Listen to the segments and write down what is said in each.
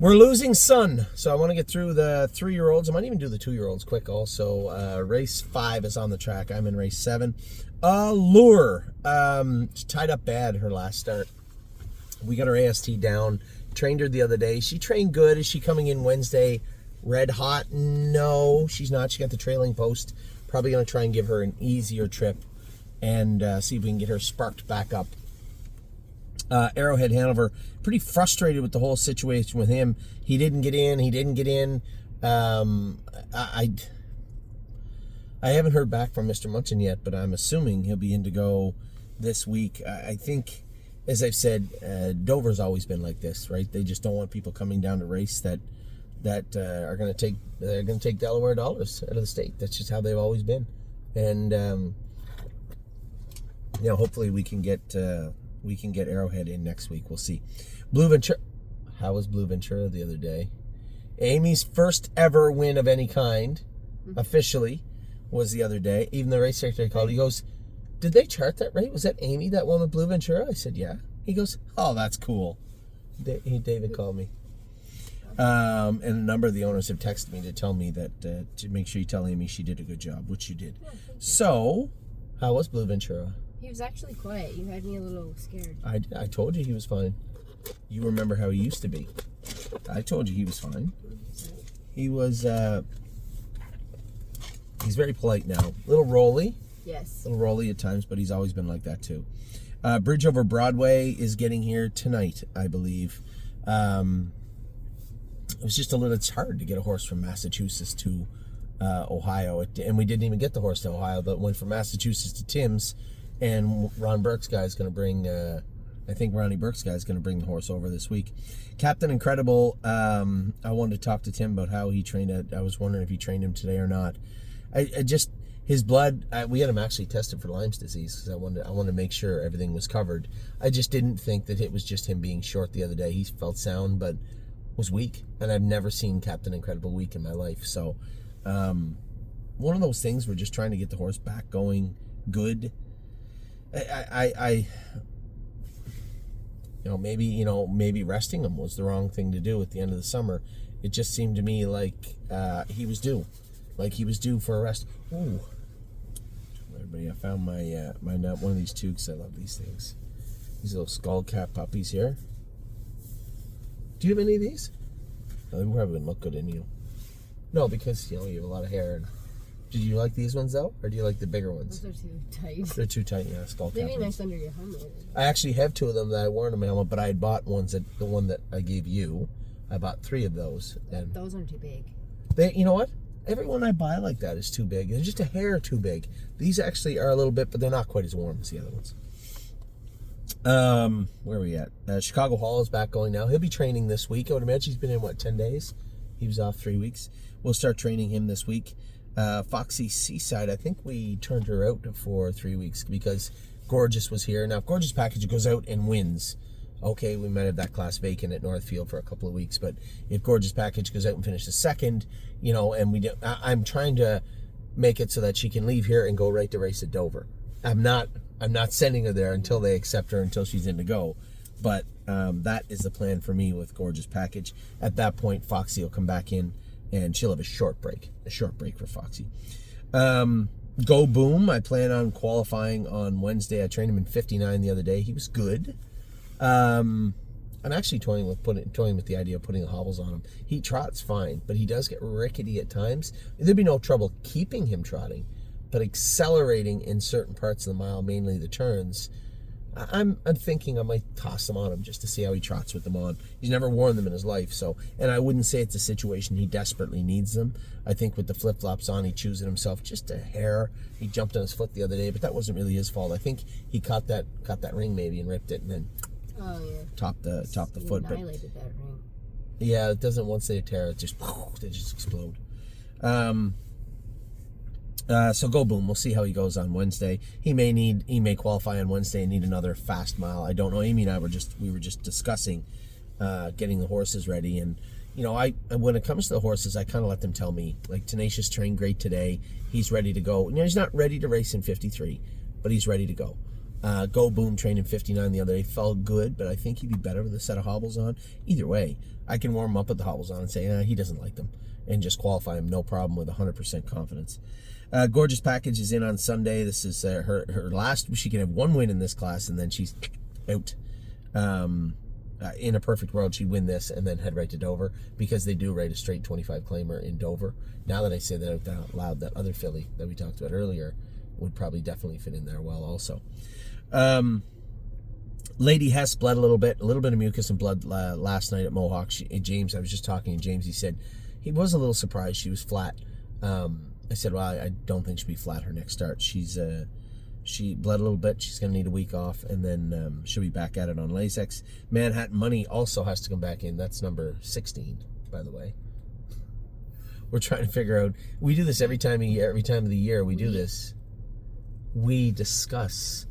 We're losing Sun, so I want to get through the 3-year-olds. I might even do the 2-year-olds quick also. Race 5 is on the track. I'm in race 7. Allure. She tied up bad her last start. We got her AST down. Trained her the other day. She trained good. Is she coming in Wednesday red hot? No, she's not. She got the trailing post. Probably going to try and give her an easier trip and see if we can get her sparked back up. Arrowhead Hanover, pretty frustrated with the whole situation with him. He didn't get in. I haven't heard back from Mr. Munson yet, but I'm assuming he'll be in to go this week. I think, as I've said, Dover's always been like this, right? They just don't want people coming down to race that are going to take Delaware dollars out of the state. That's just how they've always been, and hopefully we can get Arrowhead in next week. We'll see. Blue Ventura. How was Blue Ventura the other day? Amy's first ever win of any kind, officially, was the other day. Even the race secretary called. He goes, "Did they chart that right? Was that Amy that won with Blue Ventura?" I said, "Yeah." He goes, "Oh, that's cool." David called me. And a number of the owners have texted me to tell me that to make sure you tell Amy she did a good job, which you did. So, how was Blue Ventura? He was actually quiet. You had me a little scared. I told you he was fine. You remember how he used to be. I told you he was fine. He was, he's very polite now. A little rolly. Yes. A little rolly at times, but he's always been like that too. Bridge Over Broadway is getting here tonight, I believe. It was just it's hard to get a horse from Massachusetts to Ohio. And we didn't even get the horse to Ohio, but went from Massachusetts to Tim's. And Ron Burke's guy is going to bring, I think Ronnie Burke's guy is going to bring the horse over this week. Captain Incredible, I wanted to talk to Tim about how he trained I was wondering if he trained him today or not. His blood, we had him actually tested for Lyme's disease because I wanted to make sure everything was covered. I just didn't think that it was just him being short the other day. He felt sound, but was weak. And I've never seen Captain Incredible weak in my life. So, one of those things, we're just trying to get the horse back going good. Maybe resting him was the wrong thing to do at the end of the summer. It just seemed to me like he was due for a rest. Ooh, everybody! I found my one of these toques. I love these things. These little skull cap puppies here. Do you have any of these? No, they probably wouldn't look good in you. No, because you have a lot of hair. Did you like these ones, though? Or do you like the bigger ones? Those are too tight. They're too tight, yeah. Skull cap. They'd be nice under your helmet. I actually have 2 of them that I wore in my helmet, but I had bought the one that I gave you. I bought 3 of those. And those aren't too big. You know what? Every one I buy like that is too big. They're just a hair too big. These actually are a little bit, but they're not quite as warm as the other ones. Where are we at? Chicago Hall is back going now. He'll be training this week. I would imagine he's been in, 10 days? He was off 3 weeks. We'll start training him this week. Foxy Seaside, I think we turned her out for 3 weeks because Gorgeous was here. Now, if Gorgeous Package goes out and wins, okay, we might have that class vacant at Northfield for a couple of weeks. But if Gorgeous Package goes out and finishes second, and I'm trying to make it so that she can leave here and go right to race at Dover. I'm not sending her there until they accept her, until she's in to go. But that is the plan for me with Gorgeous Package. At that point, Foxy will come back in, and she'll have a short break for Foxy. Go Boom, I plan on qualifying on Wednesday. I trained him in 59 the other day. He was good. I'm actually toying with the idea of putting the hobbles on him. He trots fine, but he does get rickety at times. There'd be no trouble keeping him trotting, but accelerating in certain parts of the mile, mainly the turns, I'm thinking I might toss them on him just to see how he trots with them on. He's never worn them in his life, and I wouldn't say it's a situation he desperately needs them. I think with the flip-flops on, he chews it himself just a hair. He jumped on his foot the other day, but that wasn't really his fault. I think he caught that ring maybe and ripped it and then topped the foot. But Annihilated that ring. Yeah, it doesn't, once they tear it, they just explode. So Go Boom, we'll see how he goes on Wednesday. He may qualify on Wednesday and need another fast mile. I don't know. Amy and I were just discussing getting the horses ready, and when it comes to the horses, I kind of let them tell me, like, Tenacious trained great today. He's ready to go. He's not ready to race in 53, but he's ready to go. Go Boom training 59 the other day. Felt good, but I think he'd be better with a set of hobbles on. Either way, I can warm him up with the hobbles on and say, he doesn't like them. And just qualify him, no problem, with 100% confidence. Gorgeous Package is in on Sunday. This is her last. She can have one win in this class, and then she's out. In a perfect world, she'd win this and then head right to Dover, because they do rate a straight 25 claimer in Dover. Now that I say that out loud, that other filly that we talked about earlier would probably definitely fit in there well also. Lady Hess bled a little bit of mucus and blood last night at Mohawk. James, I was just talking to James, he said he was a little surprised she was flat. I said, well, I don't think she'll be flat her next start. She bled a little bit. She's going to need a week off, and then she'll be back at it on Lasix. Manhattan Money also has to come back in. That's number 16, by the way. We're trying to figure out. We do this every time of the year. We do this. We discuss.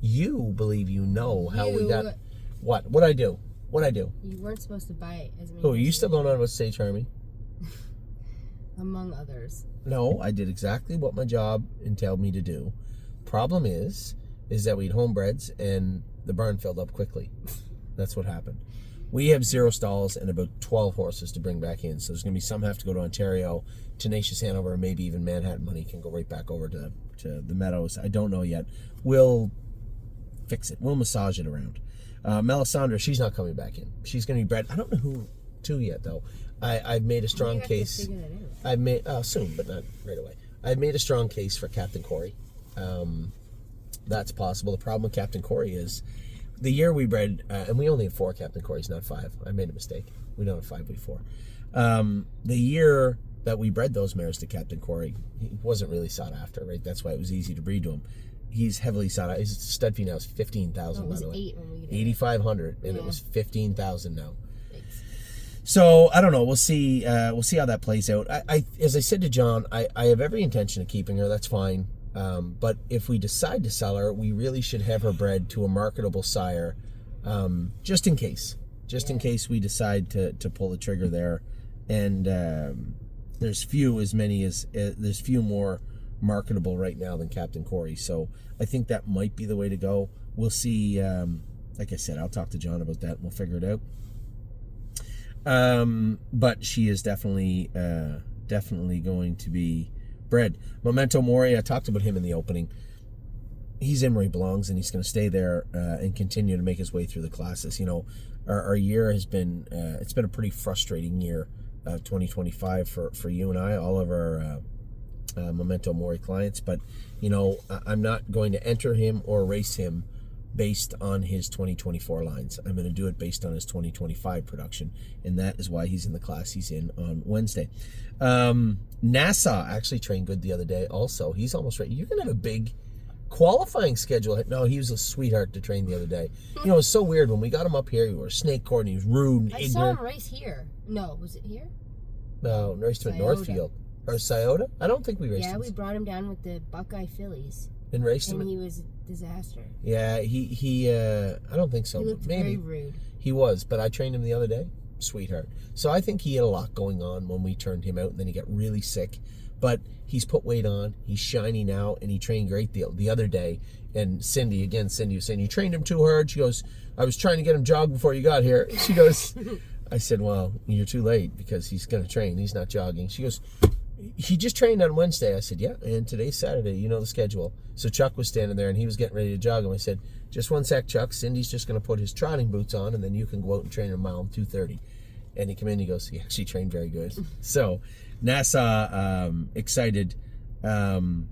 You believe you know how we got. What'd I do? You weren't supposed to buy it as many. Oh, are you still going on about Stay Charming? Among others. No, I did exactly what my job entailed me to do. Problem is that we had homebreds and the barn filled up quickly. That's what happened. We have 0 stalls and about 12 horses to bring back in. So there's going to be some have to go to Ontario, Tenacious Hanover, and maybe even Manhattan Money can go right back over to the Meadows. I don't know yet. We'll fix it. We'll massage it around. Melisandre, she's not coming back in. She's going to be bred. I don't know who to yet, though. I've made a strong case. I've made soon, but not right away. I've made a strong case for Captain Corey. That's possible. The problem with Captain Corey is the year we bred, and we only have 4 Captain Corys, not 5. I made a mistake. We don't have 5, we have 4. The year that we bred those mares to Captain Corey, he wasn't really sought after, right? That's why it was easy to breed to him. He's heavily sought after. His stud fee now is 15,000, by the way. 8 when we did 8,500, and it was 15,000 now. So I don't know. We'll see. We'll see how that plays out. I as I said to John, I have every intention of keeping her. That's fine. But if we decide to sell her, we really should have her bred to a marketable sire, just in case. Just in case we decide to pull the trigger there. And there's few more marketable right now than Captain Corey. So I think that might be the way to go. We'll see. Like I said, I'll talk to John about that and we'll figure it out. But she is definitely going to be bred. Memento Mori, I talked about him in the opening. He's in where he belongs, and he's going to stay there and continue to make his way through the classes. You know, our year has been it's been a pretty frustrating year, 2025 for you and I, all of our Memento Mori clients. But you know, I'm not going to enter him or race him based on his 2024 lines. I'm going to do it based on his 2025 production, and that is why he's in the class he's in on Wednesday. Nassau actually trained good the other day also. He's almost ready. You're going to have a big qualifying schedule. No, he was a sweetheart to train the other day. You know, it's so weird. When we got him up here, he wore a snake cord and he was rude and ignorant. I saw him race here. No, was it here? No, raced him at Northfield. Or Scioto? I don't think we raced him. Yeah, we brought him down with the Buckeye fillies. And raced him? And he was a disaster. Yeah, he I don't think so. He looked maybe. very rude. He was, but I trained him the other day. Sweetheart. So I think he had a lot going on when we turned him out, and then he got really sick. But he's put weight on. He's shiny now, and he trained great the other day. And Cindy was saying, you trained him too hard. She goes, I was trying to get him jogged before you got here. She goes, I said, well, you're too late because he's going to train. He's not jogging. She goes, he just trained on Wednesday. I said, yeah, and today's Saturday. You know the schedule. So Chuck was standing there, and he was getting ready to jog him. I said, just one sec, Chuck. Cindy's just going to put his trotting boots on, and then you can go out and train a mile in 2:30. And he came in, and he goes, he actually trained very good. So Nassau, excited to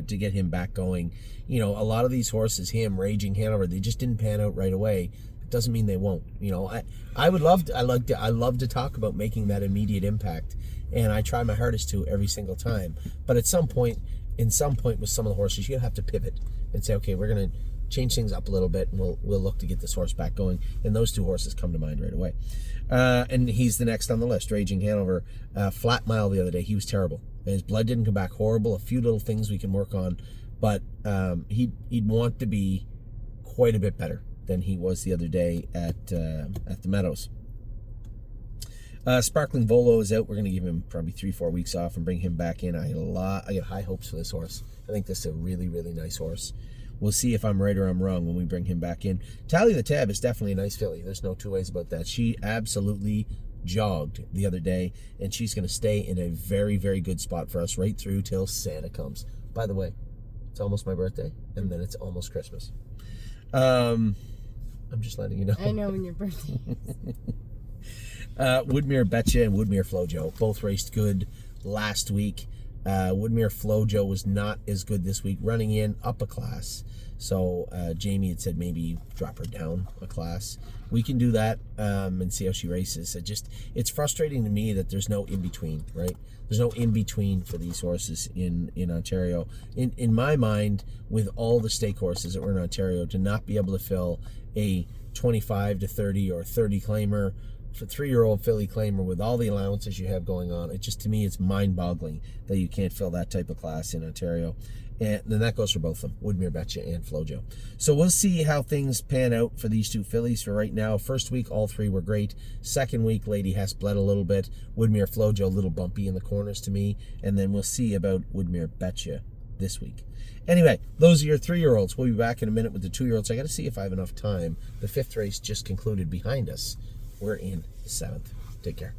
get him back going. You know, a lot of these horses, him, Raging Hanover, they just didn't pan out right away. It doesn't mean they won't. You know, I love to talk about making that immediate impact, and I try my hardest to every single time. But at some point with some of the horses, you're gonna have to pivot and say, okay, we're gonna change things up a little bit, and we'll look to get this horse back going. And those two horses come to mind right away. And he's the next on the list, Raging Hanover. Flat Mile the other day, he was terrible. His blood didn't come back horrible. A few little things we can work on, but he'd want to be quite a bit better than he was the other day at the Meadows. Sparkling Volo is out. We're going to give him probably 3-4 weeks off and bring him back in. I got high hopes for this horse. I think this is a really, really nice horse. We'll see if I'm right or I'm wrong when we bring him back in. Tally the Tab is definitely a nice filly. There's no two ways about that. She absolutely jogged the other day, and she's going to stay in a very, very good spot for us right through till Santa comes. By the way, it's almost my birthday, and then it's almost Christmas. I'm just letting you know. I know when your birthday is. Woodmere Betcha and Woodmere Flojo both raced good last week. Woodmere Flojo was not as good this week, running in up a class. So Jamie had said maybe drop her down a class. We can do that and see how she races. It's frustrating to me that there's no in between, right? There's no in between for these horses in Ontario. In my mind, with all the stake horses that were in Ontario, to not be able to fill a 25 to 30 or 30 claimer for 3-year-old filly claimer with all the allowances you have going on, to me, it's mind-boggling that you can't fill that type of class in Ontario. And then that goes for both of them, Woodmere Betcha and Flojo. So we'll see how things pan out for these two fillies. For right now, first week, all three were great. Second week, Lady Hess bled a little bit. Woodmere Flojo, a little bumpy in the corners to me. And then we'll see about Woodmere Betcha this week. Anyway, those are your 3-year-olds. We'll be back in a minute with the 2-year-olds. I got to see if I have enough time. The 5th race just concluded behind us. We're in the 7th. Take care.